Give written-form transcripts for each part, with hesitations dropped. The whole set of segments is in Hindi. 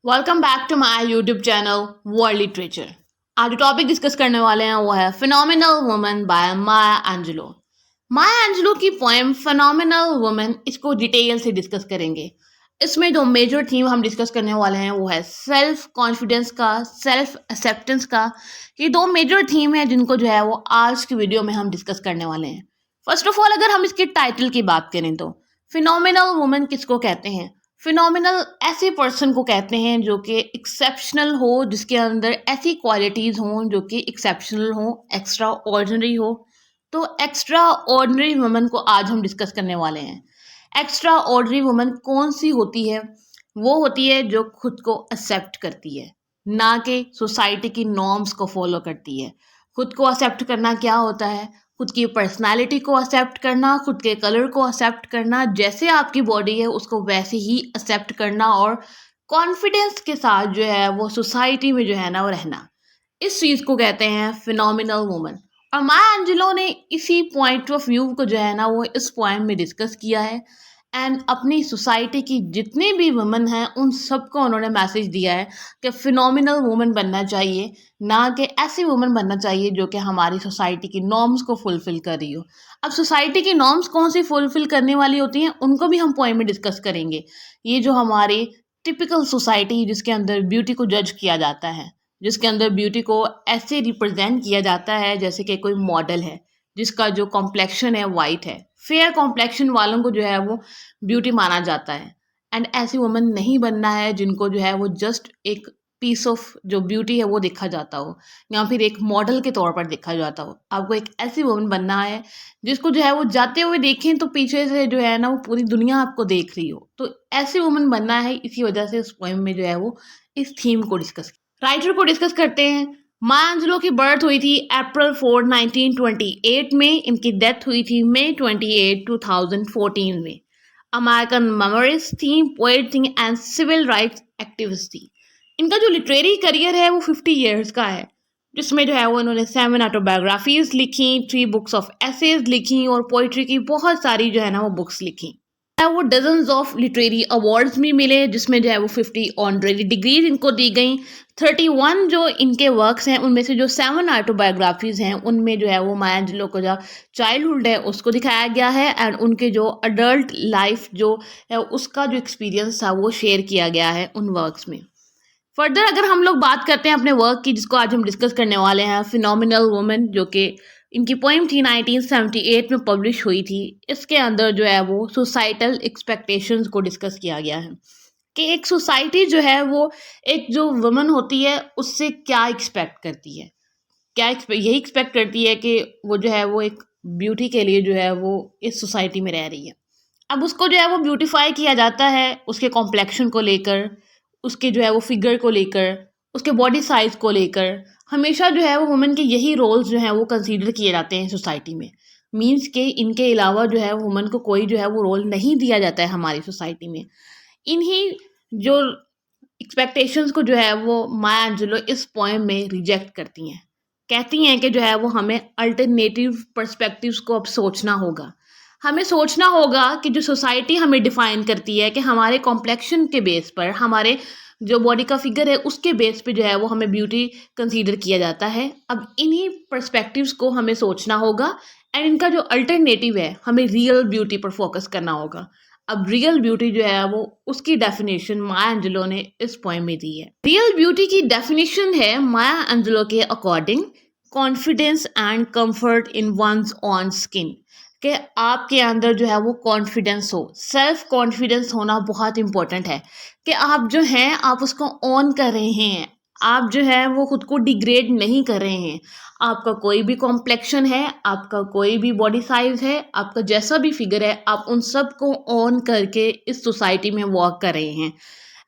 Welcome back to my YouTube channel World Literature. आज जो टॉपिक डिस्कस करने वाले हैं वो है phenomenal woman by Maya Angelou. Maya Angelou की पोएम फिनोमिनल वुमन, इसको डिटेल से डिस्कस करेंगे। इसमें जो मेजर थीम हम डिस्कस करने वाले हैं वो है सेल्फ कॉन्फिडेंस का, सेल्फ एक्सेप्टेंस का। ये दो मेजर थीम है जिनको जो है वो आज की वीडियो में हम डिस्कस करने वाले हैं। फर्स्ट ऑफ ऑल, अगर हम इसके टाइटल की बात करें तो फिनोमिनल वुमन किसको कहते हैं? फिनोमिनल ऐसे पर्सन को कहते हैं जो कि एक्सेप्शनल हो, जिसके अंदर ऐसी क्वालिटीज़ हों जो कि एक्सेप्शनल हो, एक्स्ट्रा ऑर्डिनरी हो। तो एक्स्ट्रा ऑर्डिनरी वुमन को आज हम डिस्कस करने वाले हैं। एक्स्ट्रा ऑर्डिनरी वुमन कौन सी होती है? वो होती है जो खुद को एक्सेप्ट करती है, ना कि सोसाइटी की नॉर्म्स को फॉलो करती है। खुद को एक्सेप्ट करना क्या होता है? खुद की पर्सनालिटी को एक्सेप्ट करना, खुद के कलर को एक्सेप्ट करना, जैसे आपकी बॉडी है उसको वैसे ही एक्सेप्ट करना और कॉन्फिडेंस के साथ जो है वो सोसाइटी में जो है ना वो रहना। इस चीज़ को कहते हैं फिनोमिनल वुमन। और माया एंजेलो ने इसी पॉइंट ऑफ व्यू को जो है ना वो इस पोएम में डिस्कस किया है। एंड अपनी सोसाइटी की जितनी भी वुमन हैं उन सबको उन्होंने मैसेज दिया है कि फिनोमिनल वुमन बनना चाहिए, ना कि ऐसी वुमन बनना चाहिए जो कि हमारी सोसाइटी की नॉर्म्स को फुलफिल कर रही हो। अब सोसाइटी की नॉर्म्स कौन सी फुलफिल करने वाली होती हैं उनको भी हम पोएम में डिस्कस करेंगे। ये जो हमारी टिपिकल सोसाइटी जिसके अंदर ब्यूटी को जज किया जाता है, जिसके अंदर ब्यूटी को ऐसे रिप्रेजेंट किया जाता है जैसे कि कोई मॉडल है जिसका जो कॉम्प्लेक्शन है वाइट है, फेयर कॉम्प्लेक्शन वालों को जो है वो ब्यूटी माना जाता है। एंड ऐसी वुमन नहीं बनना है जिनको जो है वो जस्ट एक पीस ऑफ जो ब्यूटी है वो देखा जाता हो, या फिर एक मॉडल के तौर पर देखा जाता हो। आपको एक ऐसी वुमन बनना है जिसको जो है वो जाते हुए देखें तो पीछे से जो है ना वो पूरी दुनिया आपको देख रही हो। तो ऐसी वुमन बनना है, इसी वजह से उस पोएम में जो है वो इस थीम को डिस्कस, राइटर को डिस्कस करते हैं। माया एंजेलो की बर्थ हुई थी अप्रैल 4 1928 में। इनकी डेथ हुई थी मई 28 2014 में। अमेरिकन मेमोरिस्ट थी, पोएट थी एंड सिविल राइट्स एक्टिविस्ट थी। इनका जो लिटरेरी करियर है वो 50 ईयर्स का है, जिसमें जो है वो इन्होंने 7 ऑटोबायोग्राफीज लिखी, 3 बुक्स ऑफ एसेज लिखी और पोइट्री की बहुत सारी जो है ना वो बुक्स लिखी। वो डजन्स ऑफ लिटरेरी अवार्ड्स भी मिले, जिसमें जो है वो 50 ऑनरेरी डिग्रीज इनको दी गई। 31 जो इनके वर्क्स हैं उनमें से जो 7 ऑटोबायोग्राफीज हैं उनमें जो है वो माया एंजेलो को जो चाइल्डहुड है उसको दिखाया गया है, एंड उनके जो अडल्ट लाइफ जो है उसका जो एक्सपीरियंस था वो शेयर किया गया है उन वर्क्स में। फर्दर अगर हम लोग बात करते हैं अपने वर्क की, जिसको आज हम डिस्कस करने वाले हैं, फिनोमिनल वुमन, जो कि इनकी पोइम थी 1978 में पब्लिश हुई थी। इसके अंदर जो है वो सोसाइटल एक्सपेक्टेशंस को डिस्कस किया गया है कि एक सोसाइटी जो है वो एक जो वुमन होती है उससे क्या एक्सपेक्ट करती है। यही एक्सपेक्ट करती है कि वो जो है वो एक ब्यूटी के लिए जो है वो इस सोसाइटी में रह रही है। अब उसको जो है वो ब्यूटीफाई किया जाता है उसके कॉम्प्लेक्शन को लेकर, उसके जो है वो फिगर को लेकर, उसके बॉडी साइज को लेकर। हमेशा जो है वो वुमेन के यही रोल्स जो हैं वो कंसीडर किए जाते हैं सोसाइटी में। मीन्स के इनके अलावा जो है वुमेन को कोई जो है वो रोल नहीं दिया जाता है हमारी सोसाइटी में। इन्हीं जो एक्सपेक्टेशंस को जो है वो माया एंजेलो इस पोएम में रिजेक्ट करती हैं। कहती हैं कि जो है वो हमें अल्टरनेटिव पर्सपेक्टिव्स को अब सोचना होगा। हमें सोचना होगा कि जो सोसाइटी हमें डिफाइन करती है कि हमारे कॉम्प्लेक्शन के बेस पर, हमारे जो बॉडी का फिगर है उसके बेस पे जो है वो हमें ब्यूटी कंसीडर किया जाता है। अब इन्हीं पर्सपेक्टिव्स को हमें सोचना होगा, एंड इनका जो अल्टरनेटिव है हमें रियल ब्यूटी पर फोकस करना होगा। अब रियल ब्यूटी जो है वो उसकी डेफिनेशन माया एंजेलो ने इस पोएम में दी है। रियल ब्यूटी की डेफिनेशन है माया एंजेलो के according confidence and comfort in one's own skin. कि आपके अंदर जो है वो कॉन्फिडेंस हो, सेल्फ कॉन्फिडेंस होना बहुत इंपॉर्टेंट है। कि आप जो हैं आप उसको ऑन कर रहे हैं, आप जो है वो खुद को डिग्रेड नहीं कर रहे हैं। आपका कोई भी कॉम्प्लेक्शन है, आपका कोई भी बॉडी साइज है, आपका जैसा भी फिगर है, आप उन सब को ऑन करके इस सोसाइटी में वॉक कर रहे हैं।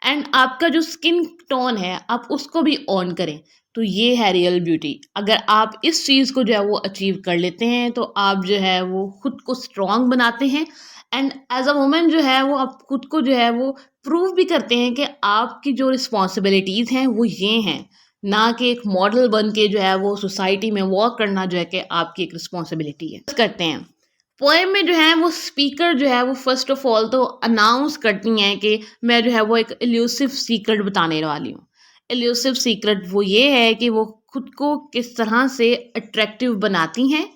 एंड आपका जो स्किन टोन है आप उसको भी ऑन करें। तो ये है रियल ब्यूटी। अगर आप इस चीज़ को जो है वो अचीव कर लेते हैं तो आप जो है वो खुद को स्ट्रॉन्ग बनाते हैं, एंड एज अ वुमेन जो है वो आप खुद को जो है वो प्रूव भी करते हैं कि आपकी जो रिस्पॉन्सिबिलिटीज़ हैं वो ये हैं, ना कि एक मॉडल बन के जो है वो सोसाइटी में वॉक करना जो है कि आपकी एक रिस्पॉन्सिबिलिटी है। करते हैं पोएम में जो है वो स्पीकर जो है वो फर्स्ट ऑफ ऑल तो अनाउंस करती हैं कि मैं जो है वो एक इल्यूसिव सीक्रेट बताने वाली हूँ। इल्यूसिव सीक्रेट वो ये है कि वो खुद को किस तरह से अट्रैक्टिव बनाती हैं।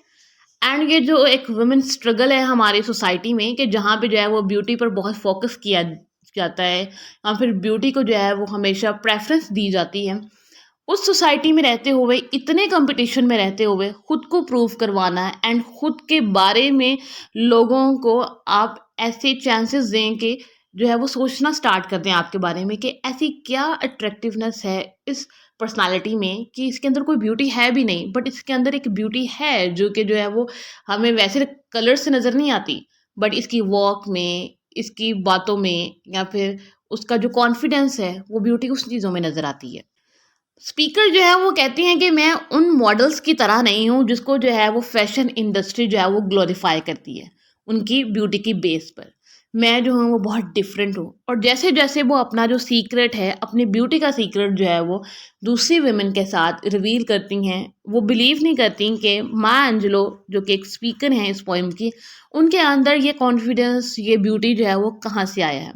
एंड ये जो एक वुमेन स्ट्रगल है हमारी सोसाइटी में कि जहाँ पे जो है वो ब्यूटी पर बहुत फोकस किया जाता है या फिर ब्यूटी को जो है वो हमेशा प्रेफरेंस दी जाती है, उस सोसाइटी में रहते हुए, इतने कंपटीशन में रहते हुए खुद को प्रूव करवाना एंड खुद के बारे में लोगों को आप ऐसे चांसेस दें कि जो है वो सोचना स्टार्ट कर दें आपके बारे में कि ऐसी क्या अट्रैक्टिवनेस है इस पर्सनालिटी में कि इसके अंदर कोई ब्यूटी है भी नहीं, बट इसके अंदर एक ब्यूटी है जो कि जो है वो हमें वैसे कलर से नज़र नहीं आती, बट इसकी वॉक में, इसकी बातों में या फिर उसका जो कॉन्फिडेंस है वो ब्यूटी उस चीज़ों में नज़र आती है। स्पीकर जो है वो कहती हैं कि मैं उन मॉडल्स की तरह नहीं हूँ जिसको जो है वो फैशन इंडस्ट्री जो है वो ग्लोरीफाई करती है उनकी ब्यूटी की बेस पर। मैं जो हूँ वो बहुत डिफरेंट हूँ, और जैसे जैसे वो अपना जो सीक्रेट है, अपनी ब्यूटी का सीक्रेट जो है वो दूसरी वुमेन के साथ रिवील करती हैं, वो बिलीव नहीं करती कि माया एंजेलो जो कि एक स्पीकर हैं इस पोइम की, उनके अंदर ये कॉन्फिडेंस, ये ब्यूटी जो है वो कहाँ से आया है।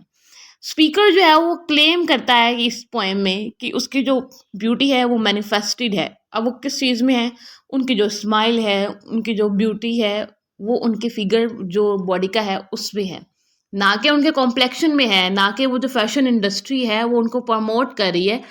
स्पीकर जो है वो क्लेम करता है कि इस पोएम में कि उसकी जो ब्यूटी है वो मैनिफेस्टेड है। अब वो किस चीज़ में है, उनकी जो स्माइल है, उनकी जो ब्यूटी है, वो उनके फिगर जो बॉडी का है उसमें है, ना कि उनके कॉम्प्लेक्शन में है, ना कि वो जो फैशन इंडस्ट्री है वो उनको प्रमोट कर रही है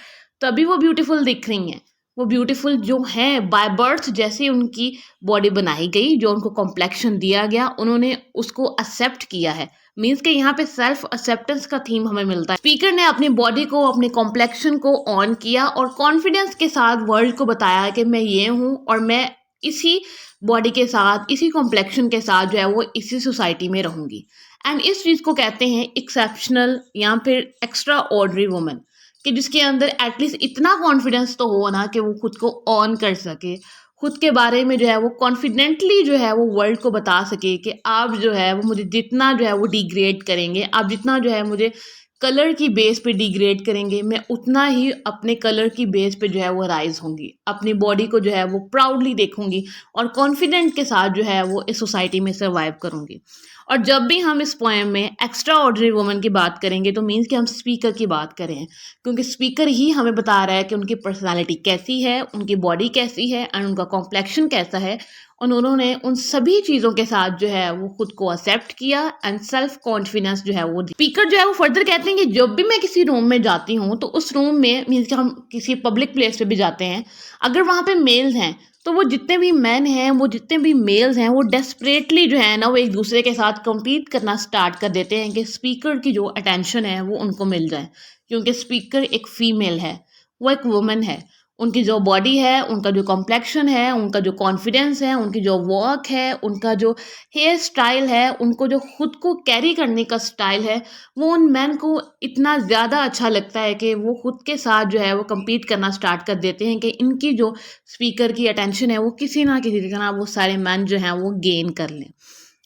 तभी वो ब्यूटीफुल दिख रही हैं। वो ब्यूटीफुल जो हैं बाय बर्थ, जैसे उनकी बॉडी बनाई गई, जो उनको कॉम्प्लेक्शन दिया गया, उन्होंने उसको एक्सेप्ट किया है। मीन्स कि यहाँ पे सेल्फ एक्सेप्टेंस का थीम हमें मिलता है। स्पीकर ने अपनी बॉडी को, अपने कॉम्प्लेक्शन को ऑन किया और कॉन्फिडेंस के साथ वर्ल्ड को बताया कि मैं ये हूँ और मैं इसी बॉडी के साथ, इसी कॉम्प्लेक्शन के साथ जो है वो इसी सोसाइटी में रहूंगी। एंड इस चीज़ को कहते हैं एक्सेप्शनल या फिर एक्स्ट्रा ऑर्डिनरी वुमन, कि जिसके अंदर एटलीस्ट इतना कॉन्फिडेंस तो हो ना कि वो खुद को ऑन कर सके, खुद के बारे में जो है वो कॉन्फिडेंटली जो है वो वर्ल्ड को बता सके कि आप जो है वो मुझे जितना जो है वो डिग्रेड करेंगे, आप जितना जो है मुझे कलर की बेस पे डिग्रेड करेंगे, मैं उतना ही अपने कलर की बेस पे जो है वो राइज होंगी, अपनी बॉडी को जो है वो प्राउडली देखूंगी और कॉन्फिडेंट के साथ जो है वो इस सोसाइटी में सर्वाइव करूंगी। और जब भी हम इस पोएम में एक्स्ट्रा ऑर्डिनरी वुमन की बात करेंगे तो मीन्स कि हम स्पीकर की बात करें, क्योंकि स्पीकर ही हमें बता रहा है कि उनकी पर्सनालिटी कैसी है, उनकी बॉडी कैसी है एंड उनका कॉम्प्लेक्शन कैसा है, और उन्होंने उन सभी चीज़ों के साथ जो है वो खुद को एक्सेप्ट किया एंड सेल्फ कॉन्फिडेंस जो है वो स्पीकर जो है वो फर्दर कहते हैं कि जब भी मैं किसी रूम में जाती हूँ तो उस रूम में, मीन्स कि हम किसी पब्लिक प्लेस पे भी जाते हैं, अगर वहाँ पे मेल्स हैं तो वो जितने भी मैन हैं, वो जितने भी मेल्स हैं, वो डेस्परेटली जो है ना वो एक दूसरे के साथ कम्पीट करना स्टार्ट कर देते हैं कि स्पीकर की जो अटेंशन है वो उनको मिल जाए, क्योंकि स्पीकर एक फीमेल है, वो एक वुमन है। उनकी जो बॉडी है, उनका जो कॉम्प्लेक्शन है, उनका जो कॉन्फिडेंस है, उनकी जो वॉक है, उनका जो हेयर स्टाइल है, उनको जो खुद को कैरी करने का स्टाइल है, वो उन मैन को इतना ज़्यादा अच्छा लगता है कि वो खुद के साथ जो है वो कम्पीट करना स्टार्ट कर देते हैं कि इनकी जो स्पीकर की अटेंशन है वो किसी ना किसी तरह वो सारे मैन जो हैं वो गेन कर लें।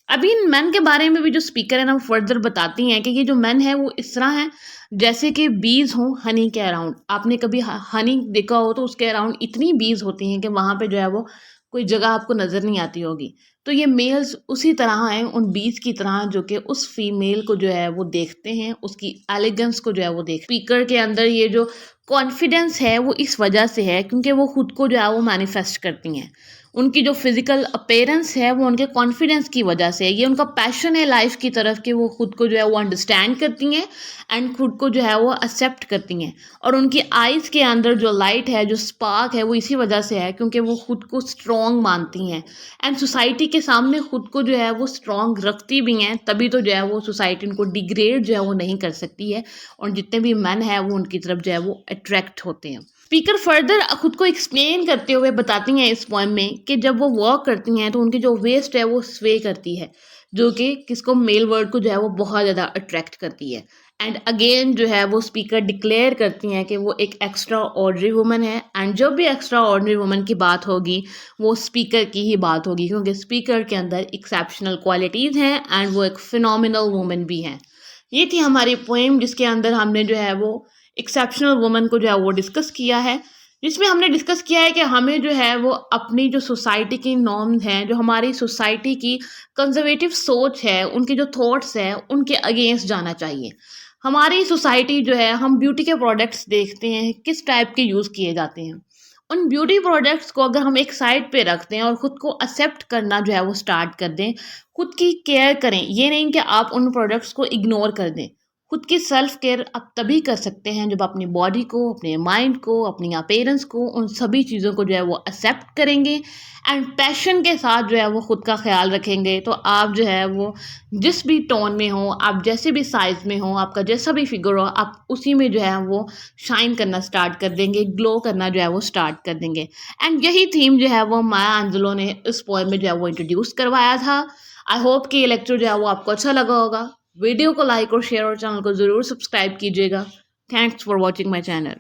अभी इन मैन के बारे में भी जो स्पीकर है ना वो फर्दर बताती हैं कि ये जो मैन है वो इस तरह हैं जैसे कि बीज हों हनी के अराउंड। आपने कभी हनी देखा हो तो उसके अराउंड इतनी बीज होती हैं कि वहाँ पे जो है वो कोई जगह आपको नज़र नहीं आती होगी। तो ये मेल्स उसी तरह हैं, उन बीज की तरह, जो कि उस फीमेल को जो है वो देखते हैं, उसकी एलिगेंस को जो है वो देख। स्पीकर के अंदर ये जो कॉन्फिडेंस है वो इस वजह से है क्योंकि वो खुद को जो है वो मैनिफेस्ट करती हैं। उनकी जो फिजिकल अपीयरेंस है वो उनके कॉन्फिडेंस की वजह से है। ये उनका पैशन है लाइफ की तरफ कि वो खुद को जो है वो अंडरस्टैंड करती हैं एंड खुद को जो है वो एक्सेप्ट करती हैं। और उनकी आइज़ के अंदर जो लाइट है, जो स्पार्क है, वो इसी वजह से है क्योंकि वो खुद को स्ट्रॉन्ग मानती हैं एंड सोसाइटी के सामने खुद को जो है वो स्ट्रॉन्ग रखती भी हैं, तभी तो जो है वो सोसाइटी उनको डिग्रेड जो है वो नहीं कर सकती है और जितने भी मैन हैं वो उनकी तरफ जो है वो अट्रैक्ट होते हैं। स्पीकर फर्दर खुद को एक्सप्लेन करते हुए बताती हैं इस पोएम में कि जब वो वर्क करती हैं तो उनकी जो वेस्ट है वो स्वे करती है, जो कि किसको, मेल वर्ड को जो है वो बहुत ज़्यादा अट्रैक्ट करती है। एंड अगेन जो है वो स्पीकर डिक्लेयर करती हैं कि वो एक एक्स्ट्रा ऑर्डिनरी वुमन है एंड जब भी एक्स्ट्रा ऑर्डिनरी वुमन की बात होगी वो स्पीकर की ही बात होगी, क्योंकि स्पीकर के अंदर एक्सेप्शनल क्वालिटीज़ हैं एंड वो एक फिनोमिनल वुमन भी हैं। ये थी हमारी पोएम जिसके अंदर हमने जो है वो एक्सेप्शनल वुमन को जो है वो डिस्कस किया है। जिसमें हमने डिस्कस किया है कि हमें जो है वो अपनी जो सोसाइटी की नॉर्म्स हैं, जो हमारी सोसाइटी की कंज़र्वेटिव सोच है, उनके जो थॉट्स हैं, उनके अगेंस्ट जाना चाहिए। हमारी सोसाइटी जो है, हम ब्यूटी के प्रोडक्ट्स देखते हैं, किस टाइप के यूज़ किए जाते हैं। उन ब्यूटी प्रोडक्ट्स को अगर हम एक साइड पे रख दें और खुद को एक्सेप्ट करना जो है वो स्टार्ट कर दें, खुद की केयर करें, ये नहीं कि आप उन प्रोडक्ट्स को इग्नोर कर दें। खुद की सेल्फ केयर आप तभी कर सकते हैं जब अपनी बॉडी को, अपने माइंड को, अपनी अपीयरेंस को, उन सभी चीज़ों को जो है वो एक्सेप्ट करेंगे एंड पैशन के साथ जो है वो खुद का ख्याल रखेंगे। तो आप जो है वो जिस भी टोन में हो, आप जैसे भी साइज़ में हो, आपका जैसा भी फिगर हो, आप उसी में जो है वो शाइन करना स्टार्ट कर देंगे, ग्लो करना जो है वो स्टार्ट कर देंगे। एंड यही थीम जो है वो माया एंजेलो ने इस पोएम में जो है वो इंट्रोड्यूस करवाया था। आई होप कि ये लेक्चर जो है वो आपको अच्छा लगा होगा। वीडियो को लाइक और शेयर और चैनल को ज़रूर सब्सक्राइब कीजिएगा। Thanks for watching my channel.